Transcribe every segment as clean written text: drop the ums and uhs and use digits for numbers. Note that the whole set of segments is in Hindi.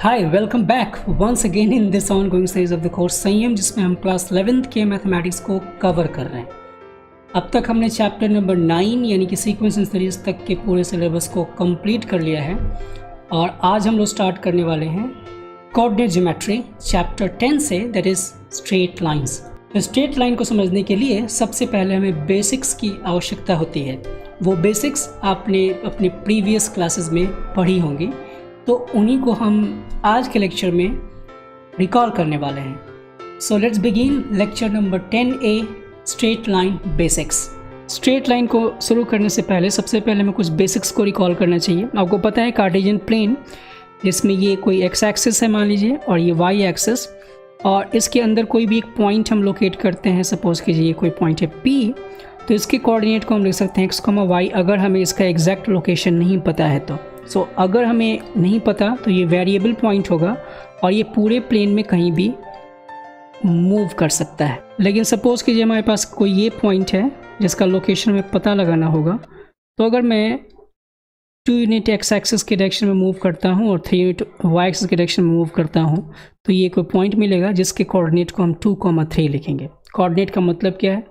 Hi, welcome back once again in this ongoing series of the course संयम, जिसमें हम क्लास 11th के मैथमेटिक्स को कवर कर रहे हैं। अब तक हमने चैप्टर नंबर 9 यानी कि सीक्वेंस एंड सीरीज तक के पूरे सिलेबस को कंप्लीट कर लिया है और आज हम लोग स्टार्ट करने वाले हैं कोऑर्डिनेट ज्योमेट्री चैप्टर 10 से, दैट इज स्ट्रेट लाइंस। तो स्ट्रेट लाइन को समझने के लिए सबसे पहले हमें बेसिक्स की आवश्यकता होती है। वो बेसिक्स आपने अपने प्रीवियस क्लासेस में पढ़ी होंगी, तो उन्हीं को हम आज के लेक्चर में रिकॉल करने वाले हैं। So let's begin lecture number 10A straight line basics. Straight line को शुरू करने से पहले सबसे पहले हमें कुछ बेसिक्स को रिकॉल करना चाहिए। आपको पता है कार्टेशियन प्लेन, जिसमें ये कोई एक्स एक्सिस है मान लीजिए और ये वाई एक्सिस, और इसके अंदर कोई भी एक पॉइंट हम लोकेट करते हैं। सपोज कीजिए ये कोई पॉइंट है P, तो इसके कोऑर्डिनेट को हम लिख सकते हैं x, y, अगर हमें इसका एग्जैक्ट लोकेशन नहीं पता है तो। अगर हमें नहीं पता तो ये वेरिएबल पॉइंट होगा और ये पूरे प्लेन में कहीं भी मूव कर सकता है। लेकिन सपोज कीजिए हमारे पास कोई ये पॉइंट है जिसका लोकेशन हमें पता लगाना होगा, तो अगर मैं 2 यूनिट एक्स एक्सिस के डायरेक्शन में मूव करता हूँ और 3 यूनिट वाई एक्सिस के डायरेक्शन में मूव करता हूँ, तो ये कोई पॉइंट मिलेगा जिसके कोऑर्डिनेट को हम 2,3 लिखेंगे। कोऑर्डिनेट का मतलब क्या है?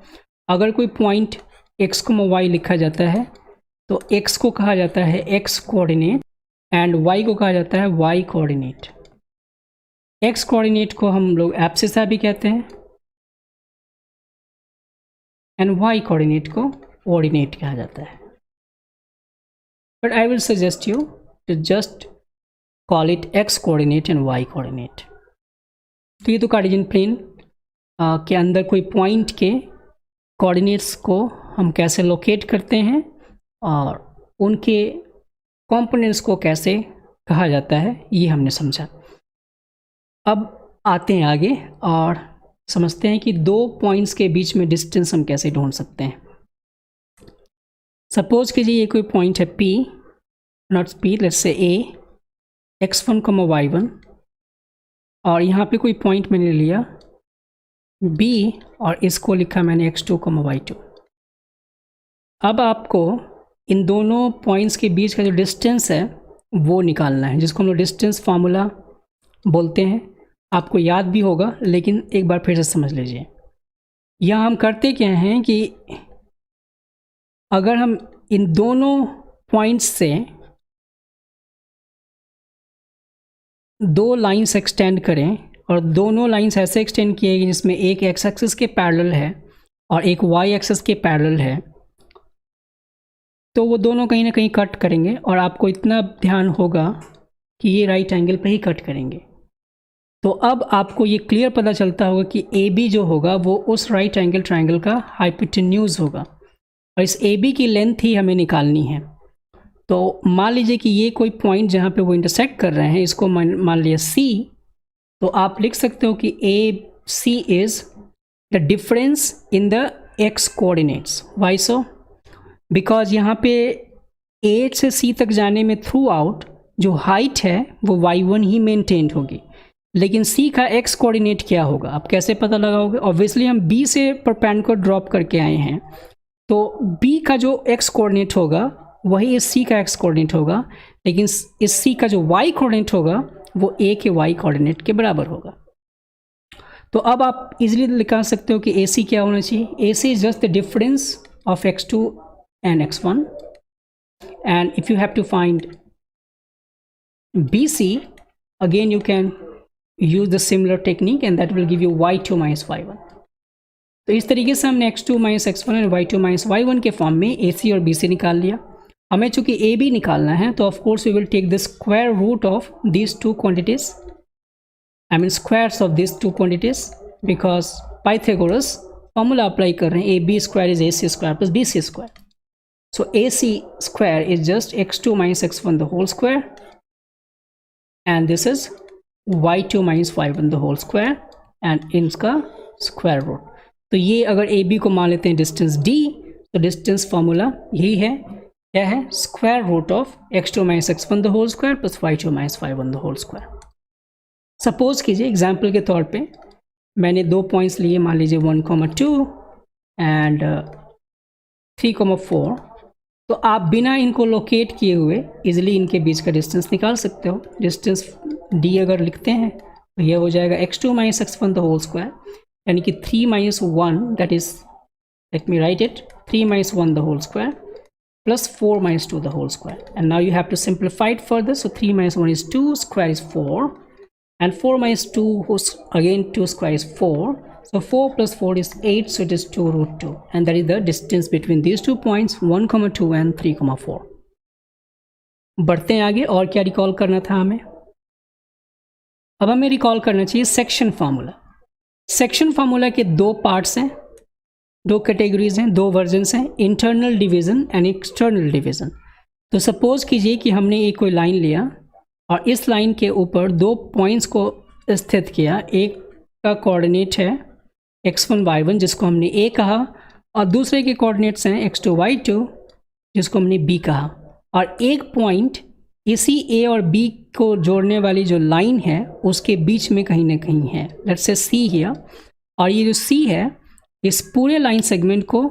अगर कोई पॉइंट x, y लिखा जाता है तो x को कहा जाता है x कोऑर्डिनेट एंड y को कहा जाता है y कोऑर्डिनेट। x कोऑर्डिनेट को हम लोग एब्सिसा भी कहते हैं एंड y कोऑर्डिनेट को ऑर्डिनेट कहा जाता है। But I will suggest you to just call it x coordinate and y coordinate. तो ये तो कार्टेशियन प्लेन के अंदर कोई पॉइंट के कोऑर्डिनेट्स को हम कैसे लोकेट करते हैं और उनके कंपोनेंट्स को कैसे कहा जाता है, ये हमने समझा। अब आते हैं आगे और समझते हैं कि दो पॉइंट्स के बीच में डिस्टेंस हम कैसे ढूंढ सकते हैं। सपोज कीजिए ये कोई पॉइंट है P, not P, let's say A, x1, y1, और यहाँ पे कोई पॉइंट मैंने लिया B और इसको लिखा मैंने x2, y2। अब आपको इन दोनों पॉइंट्स के बीच का जो डिस्टेंस है वो निकालना है, जिसको हम लोग डिस्टेंस फार्मूला बोलते हैं। आपको याद भी होगा, लेकिन एक बार फिर से समझ लीजिए। यहाँ हम करते क्या हैं कि अगर हम इन दोनों पॉइंट्स से दो लाइंस एक्सटेंड करें और दोनों लाइंस ऐसे एक्सटेंड किए गए जिसमें एक एक्स एक्सिस के पैरेलल है और एक वाई एक्सिस के पैरेलल है, तो वो दोनों कहीं ना कहीं कट करेंगे और आपको इतना ध्यान होगा कि ये राइट एंगल पे ही कट करेंगे। तो अब आपको ये क्लियर पता चलता होगा कि AB जो होगा वो उस राइट एंगल ट्रायंगल का हाइपोटेन्यूज होगा और इस AB की लेंथ ही हमें निकालनी है। तो मान लीजिए कि ये कोई पॉइंट जहाँ पे वो इंटरसेक्ट कर रहे हैं, इसको मान लिया C, तो आप लिख सकते हो कि AC is the difference in the x coordinates. Why so? Because यहाँ पे A से C तक जाने में थ्रू आउट जो हाइट है वो y1 ही मेंटेन्ड होगी, लेकिन C का x कोऑर्डिनेट क्या होगा आप कैसे पता लगाओगे? ऑब्वियसली हम B से परपेंडिकुलर ड्रॉप करके आए हैं, तो B का जो x कोऑर्डिनेट होगा वही इस C का x कोऑर्डिनेट होगा, लेकिन इस C का जो y कोऑर्डिनेट होगा वो A के y कोऑर्डिनेट के बराबर होगा। तो अब आप इजीली लिखा सकते हो कि AC क्या होना चाहिए? AC is just the difference of x2 and x1, and if you have to find BC, again you can use the similar technique and that will give you y2 minus y1। तो इस तरीके से हमने x2 minus x1 और y2 minus y1 के फॉर्म में AC और BC निकाल लिया। हमें चूंकि AB निकालना है तो of course we will take the square root of these two quantities, I mean squares of these two quantities, because Pythagoras formula apply कर रहे हैं AB square is AC square plus BC square। So AC square is just x2 minus x1 the whole square, and this is y2 minus y1 the whole square, and इनका square root। तो ये अगर AB को मान लेते हैं डिस्टेंस D, तो डिस्टेंस फार्मूला यही है, क्या है? Square root of x2 minus x1 the whole square plus y2 minus y1 the whole square. Suppose कीजिए एग्जाम्पल के तौर पे मैंने दो पॉइंट्स लिए, मान लीजिए 1,2 एंड 3,4, तो आप बिना इनको लोकेट किए हुए इजीली इनके बीच का डिस्टेंस निकाल सकते हो। डिस्टेंस डी अगर लिखते हैं तो यह हो जाएगा x2 minus x1 the whole square, यानी कि 3 minus 1 that is, let me write it, 3 minus 1 the whole square plus 4 minus 2 the whole square. And now you have to simplify it further. So 3 minus 1 is 2, square is 4, and 4 minus 2 again 2 square is 4. So 4 plus 4 is 8, so it is 2 root 2, and that is the distance between these 2 points 1,2 and 3,4. बढ़ते हैं आगे, और क्या रिकॉल करना था हमें? अब हमें रिकॉल करना चाहिए सेक्शन फार्मूला। सेक्शन फार्मूला के दो पार्ट्स हैं, दो कैटेगरीज हैं, दो वर्जन्स हैं, internal division and external division. तो सपोज़ कीजिए कि हमने एक कोई लाइन लिया और इस लाइन के ऊपर दो पॉइंट्स को स्थित किया। एक का कोऑर्डिनेट है x1 y1 जिसको हमने a कहा, और दूसरे के कोऑर्डिनेट्स हैं x2 y2 जिसको हमने b कहा। और एक पॉइंट इसी a और b को जोड़ने वाली जो लाइन है उसके बीच में कहीं ना कहीं है, लेट्स से c हियर। और ये जो c है इस पूरे लाइन सेगमेंट को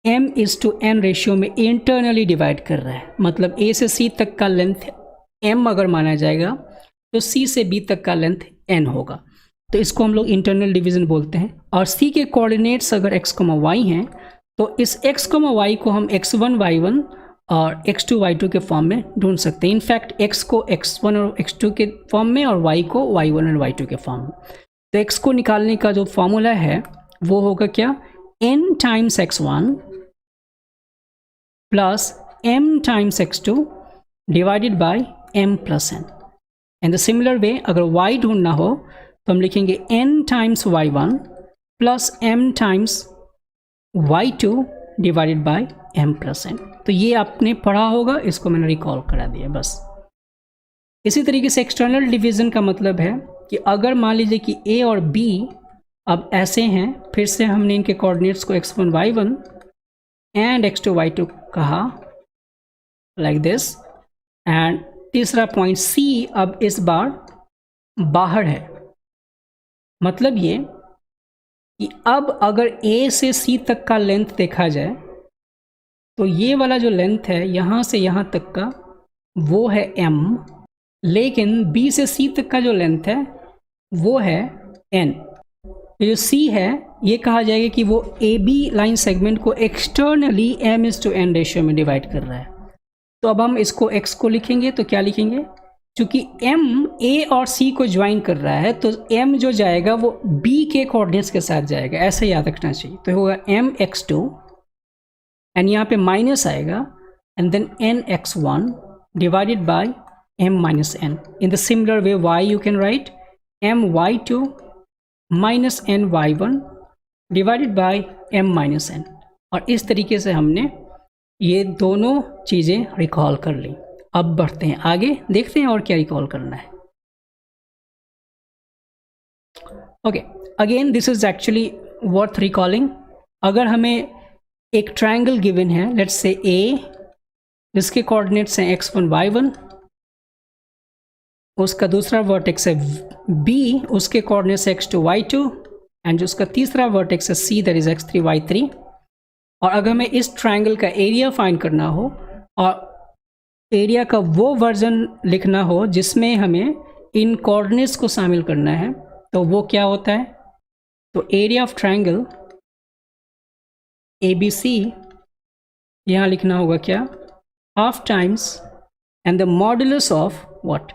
m/n रेशियो में इंटरनली डिवाइड कर रहा है। मतलब a से c तक का लेंथ m अगर माना जाएगा तो c से b तक का लेंथ n होगा। तो इसको हम लोग इंटरनल डिवीज़न बोलते हैं। और c के कोऑर्डिनेट्स अगर x, y हैं तो इस x, y को हम x1 y1 और x2 y2 के फॉर्म में ढूंढ सकते हैं। इनफैक्ट x को x1 और x2 के फॉर्म में और y को y1 और y2 के फॉर्म में। तो x को निकालने का जो फॉर्मूला है वो होगा क्या, n times x1 plus m times x2 divided by m plus n। In the similar वे अगर y ढूंढना हो तो हम लिखेंगे n times y1 plus m times y2 divided by m plus n। तो ये आपने पढ़ा होगा, इसको मैंने रिकॉल करा दिया बस। इसी तरीके से एक्सटर्नल डिवीज़न का मतलब है कि अगर मान लीजिए कि a और b अब ऐसे हैं, फिर से हमने इनके कोऑर्डिनेट्स को x1 y1 and x2 y2 कहा लाइक दिस, एंड तीसरा पॉइंट c अब इस बार बाहर है। मतलब ये कि अब अगर a से c तक का लेंथ देखा जाए तो ये वाला जो लेंथ है यहाँ से यहाँ तक का वो है m, लेकिन b से c तक का जो लेंथ है वो है n। ये जो c है ये कहा जाएगा कि वो AB लाइन सेगमेंट को एक्सटर्नली m/n रेशियो में डिवाइड कर रहा है। तो अब हम इसको x को लिखेंगे तो क्या लिखेंगे, चूँकि m a और c को ज्वाइन कर रहा है तो m जो जाएगा वो b के कोऑर्डिनेट्स के साथ जाएगा, ऐसे याद रखना चाहिए। तो होगा mx2 एंड यहाँ पे माइनस आएगा and then nx1 divided by m-n। In the similar way y you can write my2 minus ny1 divided by m-n। और इस तरीके से हमने ये दोनों चीज़ें रिकॉल कर ली। अब बढ़ते हैं आगे, देखते हैं और क्या रिकॉल करना है। Okay, again this is actually worth recalling. अगर हमें एक ट्रायंगल गिवन है, लेट्स से A जिसके कोऑर्डिनेट्स हैं x1 y1, उसका दूसरा वर्टेक्स है B, उसके कोऑर्डिनेट्स x2 y2, एंड जो उसका तीसरा वर्टेक्स है C that is x3 y3। और अगर हमें इस ट्रायंगल का एरिया फाइंड करना हो और एरिया का वो वर्जन लिखना हो जिसमें हमें इन कोऑर्डिनेट्स को शामिल करना है, तो वो क्या होता है, तो एरिया ऑफ ट्रायंगल ABC यहाँ लिखना होगा क्या, half times and the modulus of what,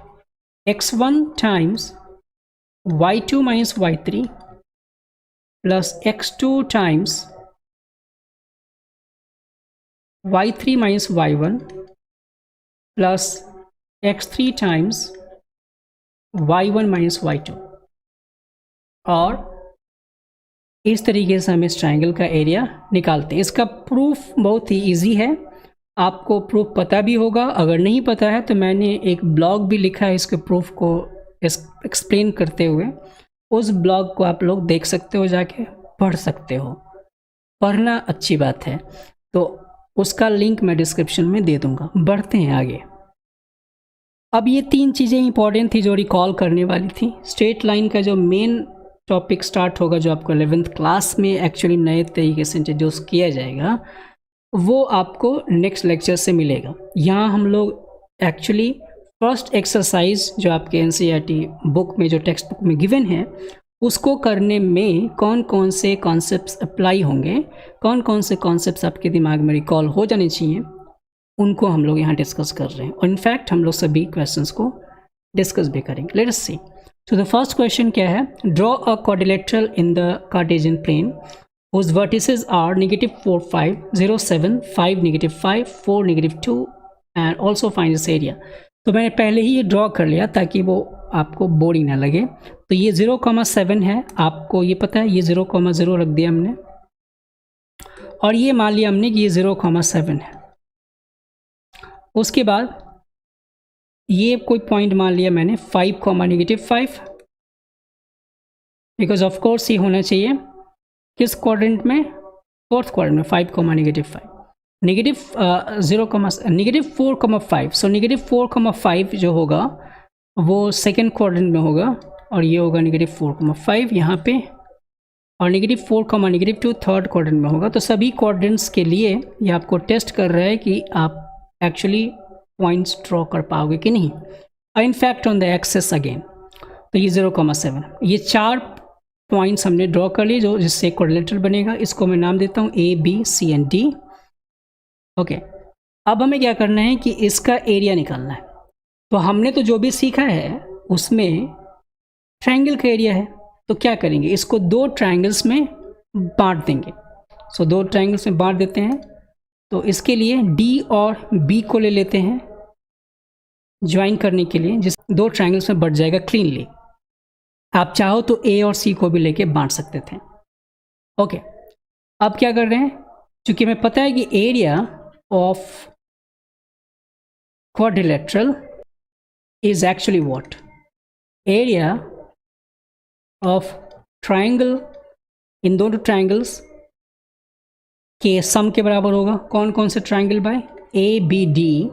x1 times y2 minus y3 plus x2 times y3 minus y1 plus x3 times y1 minus y2। और इस तरीके से हम इस ट्रायंगल का एरिया निकालते हैं। इसका प्रूफ बहुत ही इजी है, आपको प्रूफ पता भी होगा। अगर नहीं पता है तो मैंने एक ब्लॉग भी लिखा है इसके प्रूफ को एक्सप्लेन करते हुए, उस ब्लॉग को आप लोग देख सकते हो, जाके पढ़ सकते हो। पढ़ना अच्छी बात है, तो उसका लिंक मैं डिस्क्रिप्शन में दे दूंगा। बढ़ते हैं आगे। अब ये तीन चीज़ें इंपॉर्टेंट थी जो रिकॉल करने वाली थी। स्ट्रेट लाइन का जो मेन टॉपिक स्टार्ट होगा, जो आपको 11th क्लास में एक्चुअली नए तरीके से इंट्रोड्यूस किया जाएगा, वो आपको नेक्स्ट लेक्चर से मिलेगा। यहाँ हम लोग एक्चुअली फर्स्ट एक्सरसाइज जो आपके एनसीईआरटी बुक में, जो टेक्स्ट बुक में गिवन है, उसको करने में कौन कौन से कॉन्सेप्ट्स अप्लाई होंगे, कौन कौन से कॉन्सेप्ट्स आपके दिमाग में रिकॉल हो जाने चाहिए, उनको हम लोग यहाँ डिस्कस कर रहे हैं। और इनफैक्ट हम लोग सभी क्वेश्चंस को डिस्कस भी करेंगे। Let us see. तो द फर्स्ट क्वेश्चन क्या है? Draw a quadrilateral in the Cartesian plane whose vertices are -4, 5, 0, 7, 5, -5, 4, -2 and also find its area। तो मैंने पहले ही ये ड्रॉ कर लिया ताकि वो आपको बोरिंग ना लगे। तो ये 0,7 है, आपको ये पता है, ये 0,0 रख दिया हमने, और ये मान लिया हमने कि ये 0,7 है। उसके बाद ये कोई पॉइंट मान लिया मैंने 5, -5, बिकॉज ऑफ कोर्स ये होना चाहिए किस क्वाड्रेंट में? फोर्थ क्वाड्रेंट में। 5, -5, -4,5। सो -4,5 जो होगा वो सेकेंड क्वाड्रेंट में होगा, और ये होगा -4,5 यहाँ पे, और -4, -2 थर्ड क्वाड्रेंट में होगा। तो सभी क्वाड्रेंट्स के लिए ये आपको टेस्ट कर रहा है कि आप एक्चुअली पॉइंट्स ड्रॉ कर पाओगे कि नहीं। In fact on the axes again, तो ये 0,7, ये 4 पॉइंट्स हमने ड्रॉ कर लिए जो जिससे क्वाड्रिलेटरल बनेगा। इसको मैं नाम देता हूँ A, B, C and D। Okay, अब हमें क्या करना है कि इसका एरिया निकालना है। तो हमने तो जो भी सीखा है उसमें ट्रायंगल का एरिया है, तो क्या करेंगे, इसको 2 ट्रायंगल्स में बांट देंगे। सो 2 ट्रायंगल्स में बांट देते हैं। तो इसके लिए D और B को ले लेते हैं ज्वाइन करने के लिए, जिस 2 ट्रायंगल्स में बढ़ जाएगा क्लीनली। आप चाहो तो A और C को भी लेके बांट सकते थे। ओके, अब क्या कर रहे हैं, क्योंकि हमें पता है कि area of quadrilateral is actually what? Area of triangle in दोनों ट्रायंगल्स के सम के बराबर होगा। कौन कौन से ट्रायंगल भाई? ABD,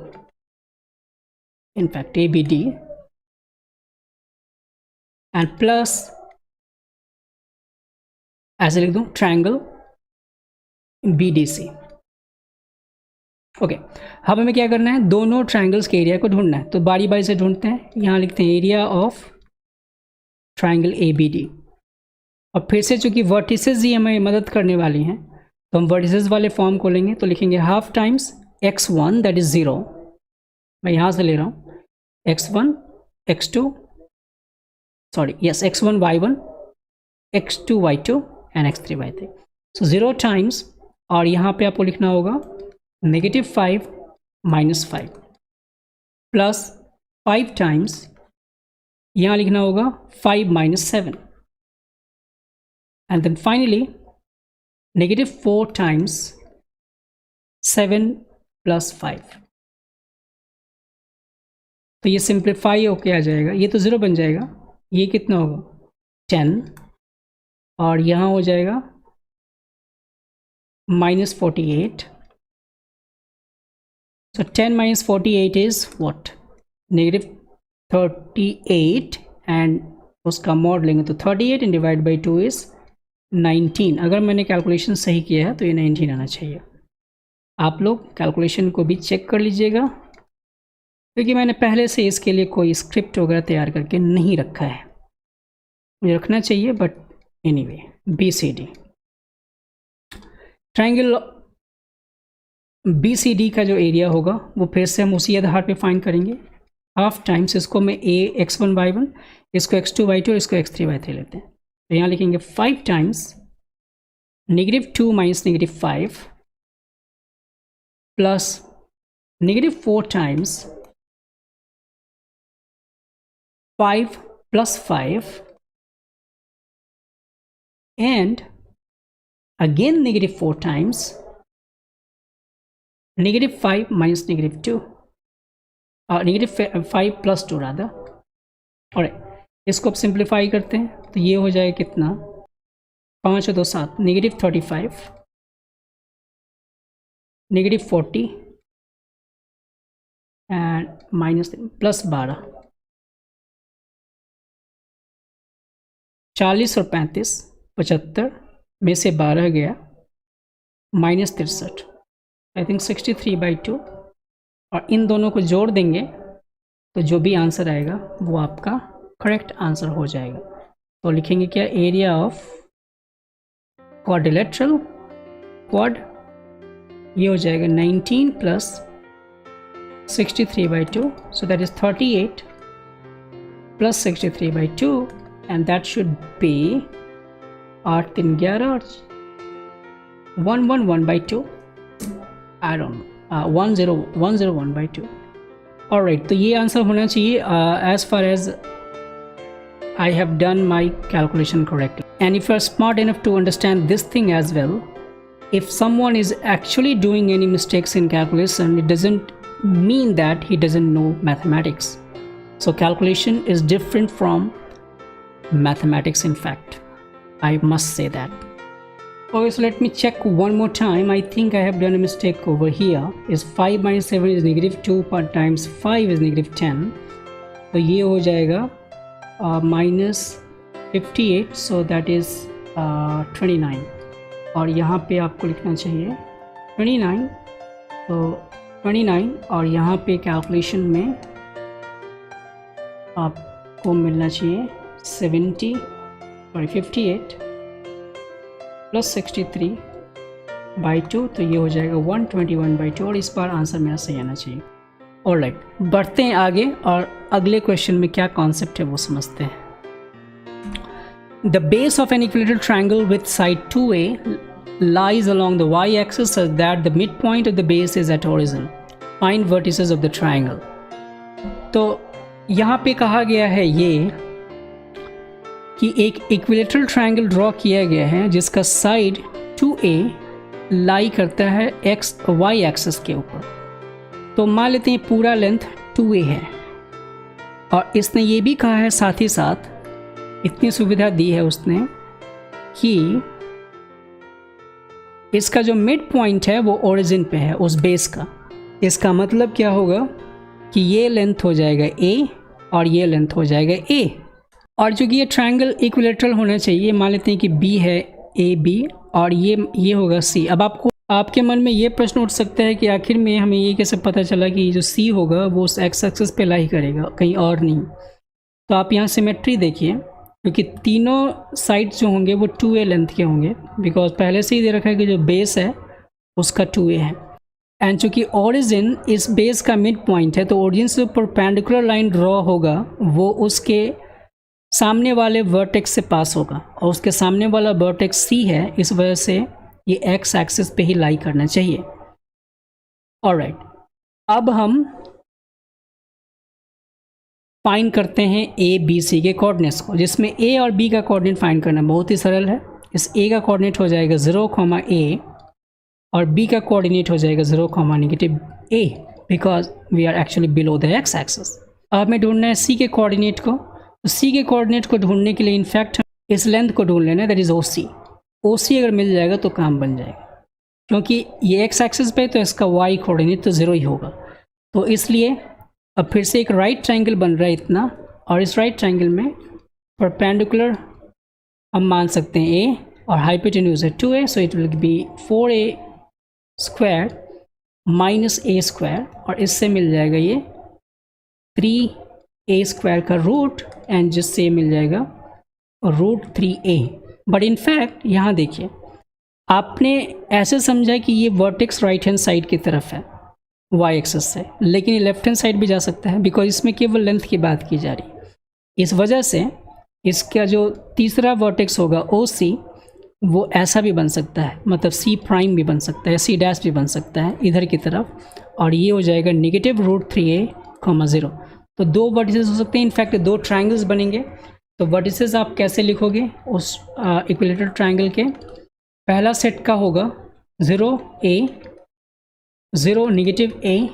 in fact ABD and plus ऐसे लिख दूं ट्रायंगल BDC। ओके, अब हमें क्या करना है, दोनों ट्रायंगल्स के एरिया को ढूंढना है। तो बारी बारी से ढूंढते हैं। यहाँ लिखते हैं एरिया ऑफ ट्रायंगल ABD, और फिर से चूंकि वर्टिसेस ही हमें मदद करने वाली हैं तो हम वर्टिसेस वाले फॉर्म को लेंगे। तो लिखेंगे half times x1 that is 0, मैं यहाँ से ले रहा हूँ, x1 x2 x1 y1 x2 y2 and x3 y3। So 0 times, और यहाँ पे आपको लिखना होगा -5 -5 प्लस 5 टाइम्स, यहाँ लिखना होगा 5 - 7 एंड देन फाइनली -4 टाइम्स 7 + 5। तो ये सिंप्लीफाई होके आ जाएगा, ये तो 0 बन जाएगा, ये कितना होगा 10, और यहाँ हो जाएगा -48। So 10 - 48 is what? -38, and उसका मॉड लेंगे तो 38 एंड डिवाइड बाई 2 इज 19। अगर मैंने कैलकुलेशन सही किया है तो ये 19 आना चाहिए। आप लोग कैलकुलेशन को भी चेक कर लीजिएगा, क्योंकि मैंने पहले से इसके लिए कोई स्क्रिप्ट वगैरह तैयार करके नहीं रखा है, मुझे रखना चाहिए, but anyway. BCD triangle BCD का जो एरिया होगा वो फिर से हम उसी आधार पे फाइंड करेंगे। हाफ टाइम्स, इसको मैं x1 y1, इसको x2 y2 और इसको x3 y3 लेते हैं। तो यहाँ लिखेंगे 5 times -2 - -5 plus -4 times 5 + 5 and again -4 times -5 - -2 -5 + 2 rather। और इसको अब सिंप्लीफाई करते हैं तो ये हो जाएगा कितना, 5 और 2 7, -35 -40 एंड -+12, 40 और 35, 75 में से 12 गया, -63, आई थिंक 63/2, और इन दोनों को जोड़ देंगे तो जो भी आंसर आएगा वो आपका करेक्ट आंसर हो जाएगा। तो लिखेंगे क्या, एरिया ऑफ क्वाड्रिलेटरल क्वाड, ये हो जाएगा 19 plus 63/2, so that is 38 plus 63/2, and that should be 8 3 11 111/2, I don't know, 10101/2। Alright, तो ये आंसर होना चाहिए as far as I have done my calculation correctly. And if you are smart enough to understand this thing as well, if someone is actually doing any mistakes in calculation, it doesn't mean that he doesn't know mathematics. So calculation is different from mathematics, in fact. I must say that. Okay, so let me check one more time. I think I have done a mistake over here. Is 5 minus 7 is negative 2 times 5 is negative 10. तो ये हो जाएगा minus 58, so that is 29, और यहाँ पे आपको लिखना चाहिए 29, तो 29, और यहाँ पे कैलकुलेशन में आपको मिलना चाहिए 58 प्लस 63/2, तो ये हो जाएगा 121/2, और इस बार आंसर मेरा सही आना चाहिए। ऑलराइट, बढ़ते हैं आगे और अगले क्वेश्चन में क्या कॉन्सेप्ट है वो समझते हैं। The base of an equilateral triangle with side 2a lies along the y-axis such that the midpoint of the base is at origin. Find vertices of the triangle. तो यहाँ पे कहा गया है ये कि एक इक्विलेटरल ट्रायंगल ड्रॉ किया गया है जिसका साइड 2a लाई करता है y एक्सिस के ऊपर। तो मान लेते हैं पूरा लेंथ 2a है, और इसने ये भी कहा है साथ ही साथ इतनी सुविधा दी है उसने कि इसका जो मिड पॉइंट है वो ओरिजिन पे है, उस बेस का। इसका मतलब क्या होगा कि ये लेंथ हो जाएगा a और ये लेंथ हो जाएगा a, और चूँकि ये ट्रायंगल इक्विलेटरल होना चाहिए, मान लेते हैं कि b है AB और ये होगा C। अब आपके मन में ये प्रश्न उठ सकता है कि आखिर में हमें ये कैसे पता चला कि जो C होगा वो उस एक्स एक्सिस पे लाई करेगा, कहीं और नहीं। तो आप यहाँ सिमेट्री देखिए, क्योंकि तीनों साइड्स जो होंगे वो 2a लेंथ के होंगे, बिकॉज पहले से ही दे रखा है कि जो बेस है उसका 2a है, एंड चूँकि ओरिजिन इस बेस का मिड पॉइंट है, तो ओरिजिन से परपेंडिकुलर लाइन ड्रॉ होगा वो उसके सामने वाले वर्टेक्स से पास होगा, और उसके सामने वाला वर्टेक्स C है, इस वजह से ये एक्स एक्सिस पे ही लाई करना चाहिए। ऑलराइट, अब हम फाइंड करते हैं ए बी सी के कोऑर्डिनेट्स को, जिसमें ए और बी का कोऑर्डिनेट फाइंड करना बहुत ही सरल है। इस ए का कोऑर्डिनेट हो जाएगा 0, और बी का कोऑर्डिनेट हो जाएगा 0, -a, because we are actually below the x axis. अब हमें ढूंढना है सी के कोऑर्डिनेट को। तो सी के कोऑर्डिनेट को ढूंढने के लिए इनफैक्ट इस लेंथ को ढूंढ लेना, दैट इज OC अगर मिल जाएगा तो काम बन जाएगा, क्योंकि ये एक्स एक्सिस पे तो इसका वाई कोऑर्डिनेट तो 0 ही होगा। तो इसलिए अब फिर से एक राइट ट्रायंगल बन रहा है इतना, और इस राइट ट्रायंगल में परपेंडिकुलर हम मान सकते हैं a, और हाइपोटेन्यूज है 2a, so it will be 4a² - a², और इससे मिल जाएगा ये 3a² का रूट, एंड जिससे मिल जाएगा √3a। बट इनफैक्ट यहाँ देखिए, आपने ऐसे समझा कि ये वर्टेक्स राइट हैंड साइड की तरफ है वाई एक्सिस से, लेकिन ये लेफ्ट हैंड साइड भी जा सकता है, बिकॉज इसमें केवल लेंथ की बात की जा रही है। इस वजह से इसका जो तीसरा वर्टेक्स होगा OC, वो ऐसा भी बन सकता है, मतलब C' भी बन सकता है, C' भी बन सकता है इधर की तरफ, और ये हो जाएगा -√3a, 0। तो दो वर्टिसेस हो सकते हैं, इनफैक्ट दो ट्रायंगल्स बनेंगे। तो वर्टिसेस आप कैसे लिखोगे उस इक्विलेटरल ट्रायंगल के? पहला सेट का होगा 0a, 0 -a,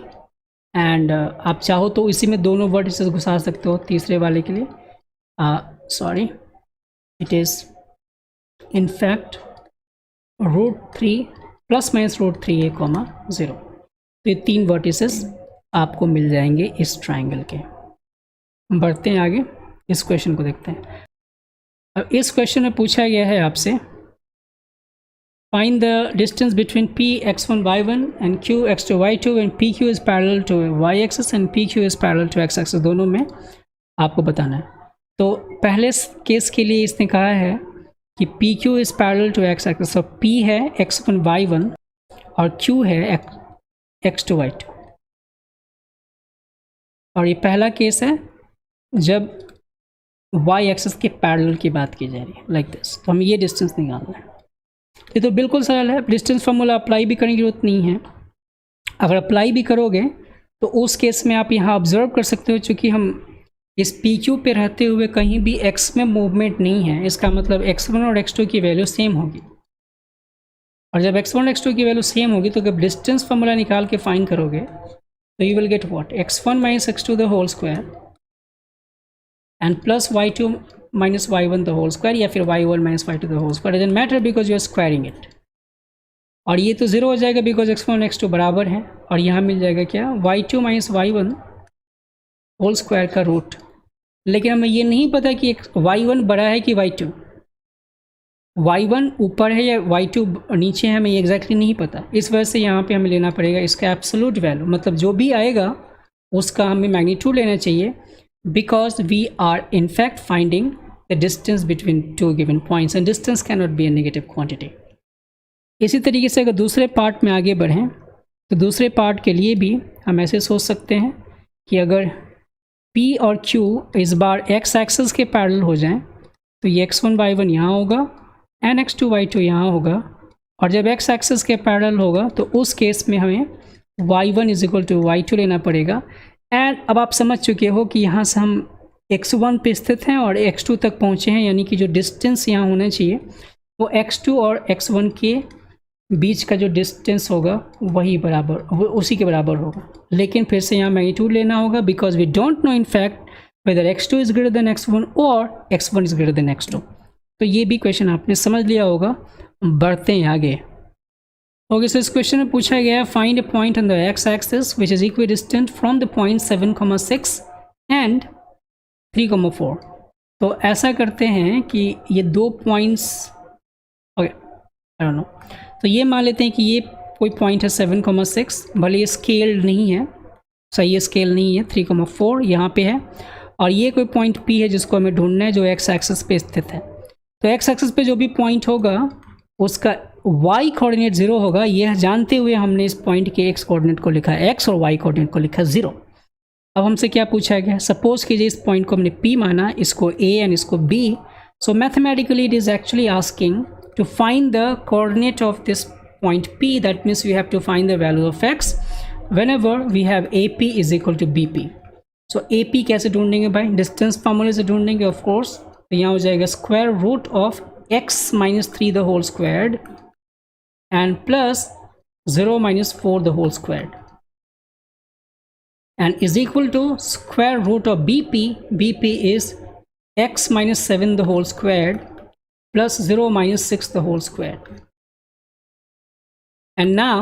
एंड आप चाहो तो इसी में दोनों वर्टिसेस घुसा सकते हो तीसरे वाले के लिए। Sorry, it is in fact √3 ± √3a, 0। तो ये 3 वर्टिसेस आपको मिल जाएंगे इस ट्रायंगल के। बढ़ते हैं आगे, इस क्वेश्चन को देखते हैं। अब इस क्वेश्चन में पूछा गया है आपसे Find the distance between p x1 y1 and q x2 y2 and pq is parallel to y axis and pq is parallel to x axis, दोनों में आपको बताना है। तो पहले केस के लिए इसने कहा है कि pq is parallel to x axis, तो p है x1 y1 और q है x2 y2, और ये पहला केस है जब y एक्सिस के पैरेलल की बात की जा रही है, लाइक दिस। तो हमें ये डिस्टेंस निकालना है। ये तो बिल्कुल सरल है, डिस्टेंस फार्मूला अप्लाई भी करने की जरूरत नहीं है। अगर अप्लाई भी करोगे तो उस केस में आप यहाँ ऑब्जर्व कर सकते हो, चूँकि हम इस पी क्यू पे रहते हुए कहीं भी x में मूवमेंट नहीं है, इसका मतलब x1 और x2 की वैल्यू सेम होगी। और जब x1 और x2 की वैल्यू सेम होगी तो जब डिस्टेंस फार्मूला निकाल के फाइंड करोगे तो you will get what, x1 minus x2 the whole square and plus y2 minus y1 the whole square, या फिर y1 minus y2 the whole square, doesn't matter because you are squaring it. और ये तो ज़ीरो हो जाएगा बिकॉज x1 और x2 बराबर है, और यहाँ मिल जाएगा क्या, y2 minus y1 whole square का रूट। लेकिन हमें ये नहीं पता कि y1 बड़ा है कि y2, y1 ऊपर है या y2 नीचे है, हमें ये एग्जैक्टली नहीं पता। इस वजह से यहाँ पे हमें लेना पड़ेगा इसका एब्सोल्यूट वैल्यू, मतलब जो भी आएगा उसका हमें मैग्नीट्यूड लेना चाहिए, because we are in fact finding the distance between two given points and distance cannot be a negative quantity. इसी तरीके से अगर दूसरे पार्ट में आगे बढ़ें तो दूसरे पार्ट के लिए भी हम ऐसे सोच सकते हैं कि अगर P और Q इस बार x एक्सिस के पैरेलल हो जाएं तो ये x1 y1 यहाँ होगा एंड x2 y2 यहाँ होगा, और जब x एक्सिस के पैरेलल होगा तो उस केस में हमें y1 is equal to y2 लेना पड़ेगा। एंड अब आप समझ चुके हो कि यहाँ से हम x1 पे स्थित हैं और x2 तक पहुँचे हैं, यानी कि जो डिस्टेंस यहाँ होना चाहिए वो x2 और x1 के बीच का जो डिस्टेंस होगा वही बराबर, वो उसी के बराबर होगा। लेकिन फिर से यहाँ मैग्नीट्यूड लेना होगा because we don't know in fact whether x2 is greater than x1 और x1 is greater then x2। तो ये भी क्वेश्चन आपने समझ लिया होगा। बढ़ते हैं आगे। ओके, सो इस क्वेश्चन में पूछा गया है find a point on the x axis which is equidistant from the point 7,6 and 3,4। तो ऐसा करते हैं कि ये दो points, okay I don't know, तो ये मान लेते हैं कि ये कोई पॉइंट है 7,6, भले ये स्केल नहीं है, सही है स्केल नहीं है, 3,4 यहाँ पे है, और ये कोई पॉइंट P है जिसको हमें ढूंढना है जो एक्स एक्सिस पे स्थित है। तो एक्स एक्सिस पे जो भी पॉइंट होगा उसका y कोऑर्डिनेट 0 होगा, यह जानते हुए हमने इस पॉइंट के x कोऑर्डिनेट को लिखा है x और y कोऑर्डिनेट को लिखा 0। अब हमसे क्या पूछा गया, सपोज कीजिए इस पॉइंट को हमने P माना, इसको A एंड इसको B, so mathematically it is actually asking to find the coordinate of this point P, that means we have to find the value of x whenever we have AP is equal to BP। So AP कैसे ढूंढेंगे भाई, डिस्टेंस फार्मूले से ढूंढेंगे ऑफ कोर्स। तो यहाँ हो जाएगा square root of x minus 3 the whole squared and plus 0 minus 4 the whole squared and is equal to square root of BP. BP is x minus 7 the whole squared plus 0 minus 6 the whole squared. And now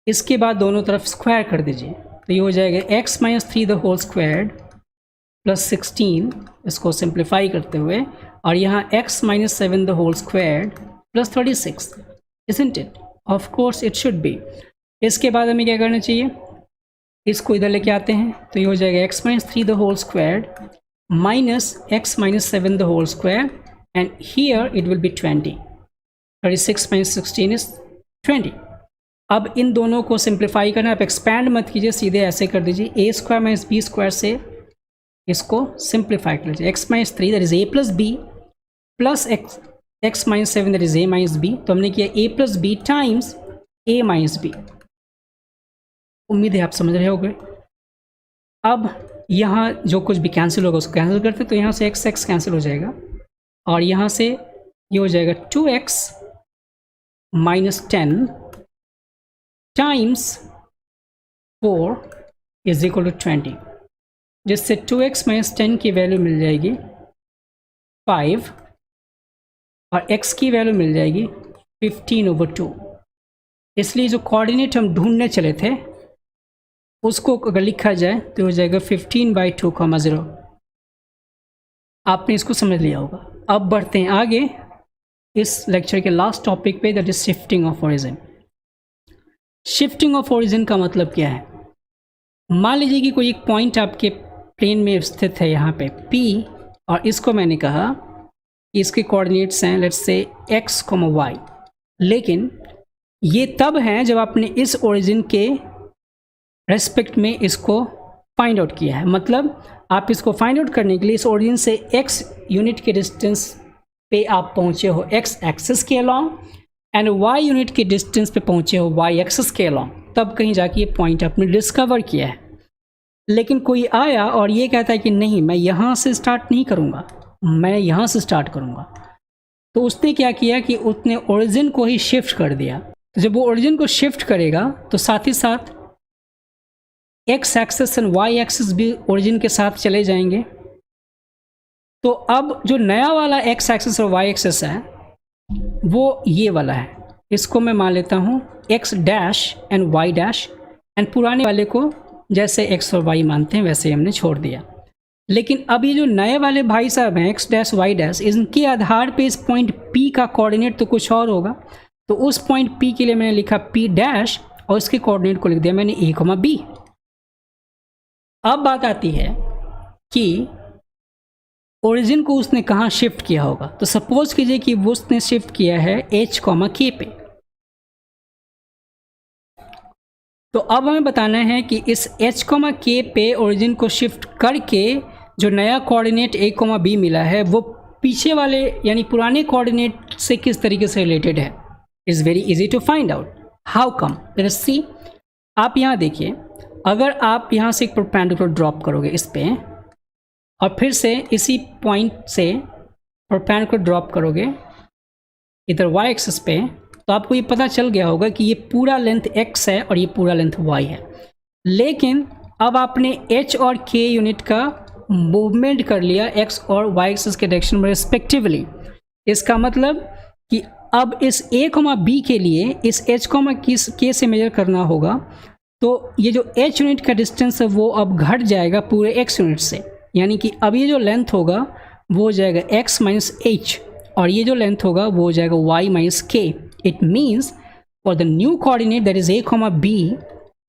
इसके बाद दोनों तरफ स्क्वायर कर दीजिए, तो ये हो जाएगा x minus 3 the whole squared plus 16, इसको सिंप्लीफाई करते हुए, और यहाँ x minus 7 the whole squared plus 36, isn't it? Of course it should be. इसके बाद हमें क्या करना चाहिए, इसको इधर लेके आते हैं, तो ये हो जाएगा x minus 3 the whole squared minus x minus 7 the whole square and here it will be 20. 36 minus 16 is 20. अब इन दोनों को सिंप्लीफाई करना, आप एक्सपैंड मत कीजिए, सीधे ऐसे कर दीजिए, a square minus b square से इसको सिंप्लीफाई कर लीजिए, x minus 3 that is a plus b plus x minus 7 that is a minus b। तो हमने किया a plus b times a minus b। उम्मीद है आप समझ रहे होंगे। अब यहाँ जो कुछ भी कैंसिल होगा उसको कैंसिल करते, तो यहाँ से x कैंसिल हो जाएगा और यहाँ से ये हो जाएगा 2x minus 10 times 4 is equal to 20, जिससे 2x माइनस 10 की वैल्यू मिल जाएगी 5 और x की वैल्यू मिल जाएगी 15/2। इसलिए जो कोऑर्डिनेट हम ढूंढने चले थे उसको अगर लिखा जाए तो हो जाएगा 15/2, 0। आपने इसको समझ लिया होगा। अब बढ़ते हैं आगे। इस लेक्चर के लास्ट टॉपिक पे, that is shifting of origin. Shifting of origin का मतलब क्या है? मान लीजिए कि कोई एक पॉइंट आपके प्लेन में स्थित है यहाँ पे P, और इसको मैंने कहा कि इसके कोऑर्डिनेट्स हैं लेट्स से x, y, लेकिन ये तब हैं जब आपने इस ओरिजिन के रेस्पेक्ट में इसको फाइंड आउट किया है। मतलब आप इसको फाइंड आउट करने के लिए इस ओरिजिन से x यूनिट के डिस्टेंस पे आप पहुँचे हो x एक्सिस के अलॉन्ग, एंड y यूनिट के डिस्टेंस पे पहुँचे हो y एक्सिस के अलॉन्ग, तब कहीं जाके ये पॉइंट आपने डिस्कवर किया है। लेकिन कोई आया और ये कहता है कि नहीं, मैं यहाँ से स्टार्ट नहीं करूँगा, मैं यहाँ से स्टार्ट करूँगा, तो उसने क्या किया कि उसने ओरिजिन को ही शिफ्ट कर दिया। तो जब वो ओरिजिन को शिफ्ट करेगा तो साथ ही साथ x axis and y axis भी ओरिजिन के साथ चले जाएंगे। तो अब जो नया वाला x एक्सिस और y एक्सिस है वो ये वाला है, इसको मैं मान लेता हूँ x dash and y dash, and पुराने वाले को जैसे x और y मानते हैं वैसे हमने छोड़ दिया। लेकिन अब ये जो नए वाले भाई साहब हैं x डैश y डैश, इनके आधार पे इस पॉइंट P का कोऑर्डिनेट तो कुछ और होगा। तो उस पॉइंट P के लिए मैंने लिखा P डैश और उसके कोऑर्डिनेट को लिख दिया मैंने a, b। अब बात आती है कि ओरिजिन को उसने कहाँ शिफ्ट किया होगा। तो सपोज कीजिए कि वो उसने शिफ्ट किया है h, k पे। तो अब हमें बताना है कि इस h, k पे ओरिजिन को शिफ्ट करके जो नया कोऑर्डिनेट a, b मिला है वो पीछे वाले यानी पुराने कोऑर्डिनेट से किस तरीके से रिलेटेड है। Is very easy to find out. How come? Let us see. आप यहाँ देखिए, अगर आप यहाँ से एक परपेंडिकुलर ड्रॉप करोगे इस पे और फिर से इसी पॉइंट से परपेंडिकुलर ड्रॉप करोगे इधर y एक्सिस पे, तो आपको ये पता चल गया होगा कि ये पूरा लेंथ x है और ये पूरा लेंथ y है। लेकिन अब आपने h और k यूनिट का मूवमेंट कर लिया x और y एक्सिस के डायरेक्शन में रिस्पेक्टिवली। इसका मतलब कि अब इस a, b के लिए इस h, k से मेजर करना होगा। तो ये जो h यूनिट का डिस्टेंस है वो अब घट जाएगा पूरे x यूनिट से, यानी कि अब ये जो लेंथ होगा वो हो जाएगा x माइनस h, और ये जो लेंथ होगा वो हो जाएगा y minus k। It means for the new coordinate that is a, b,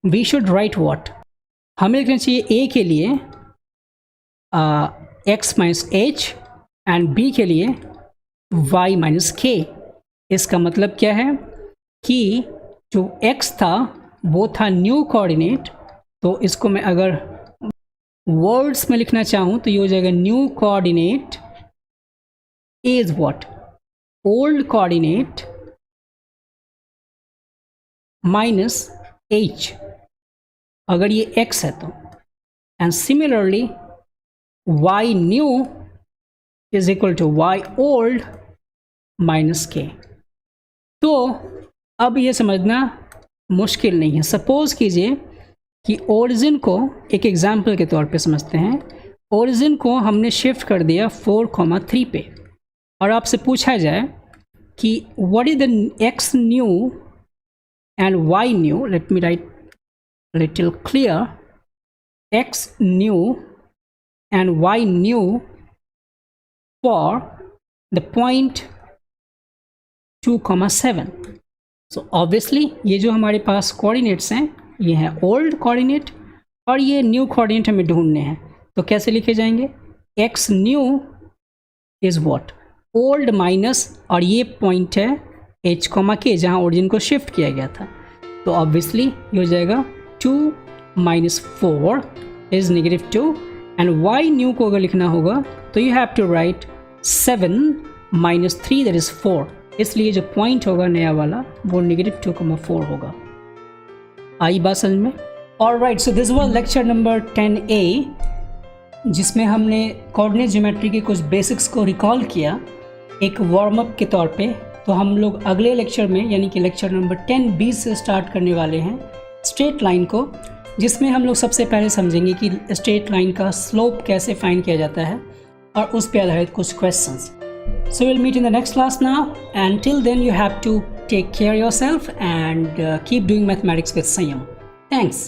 we should write what? हमें लिखना चाहिए a के लिए x minus h and b के लिए y माइनस k। इसका मतलब क्या है कि जो x था वो था न्यू कोऑर्डिनेट, तो इसको मैं अगर वर्ड्स में लिखना चाहूँ तो ये हो जाएगा new coordinate is what? Old coordinate minus h, अगर ये x है तो। And similarly y new is equal to y old minus k। तो अब ये समझना मुश्किल नहीं है। सपोज कीजिए कि ओरिजिन को एक एग्जाम्पल के तौर पे समझते हैं। ओरिजिन को हमने शिफ्ट कर दिया 4, 3 पे, और आपसे पूछा जाए कि what is the x new and y new. Late me right little clear, x new and y new for the point 2, 7। So obviously ये जो हमारे पास कोऑर्डिनेट्स हैं ये हैं ओल्ड कोऑर्डिनेट और ये न्यू कोऑर्डिनेट हमें ढूंढने हैं। तो कैसे लिखे जाएंगे? x new is what? Old minus, और ये पॉइंट है h, k जहाँ ओरिजिन को शिफ्ट किया गया था। तो ऑब्वियसली ये हो जाएगा 2 minus 4 is -2, and y new को अगर लिखना होगा तो you have to write 7 minus 3 that is 4। इसलिए जो पॉइंट होगा नया वाला वो -2,4 होगा। आई बात समझ में? Alright, so this was lecture number 10A, जिसमें हमने कोऑर्डिनेट ज्योमेट्री के कुछ बेसिक्स को रिकॉल किया एक वार्म अप के तौर पे। तो हम लोग अगले लेक्चर में यानी कि लेक्चर नंबर 10B से स्टार्ट करने वाले हैं स्ट्रेट लाइन को, जिसमें हम लोग सबसे पहले समझेंगे कि स्ट्रेट लाइन का स्लोप कैसे फाइंड किया जाता है और उस पर आधारित कुछ questions. So we'll meet in the next class now, and till then you have to take care of yourself and keep doing mathematics with Sanyam. Thanks.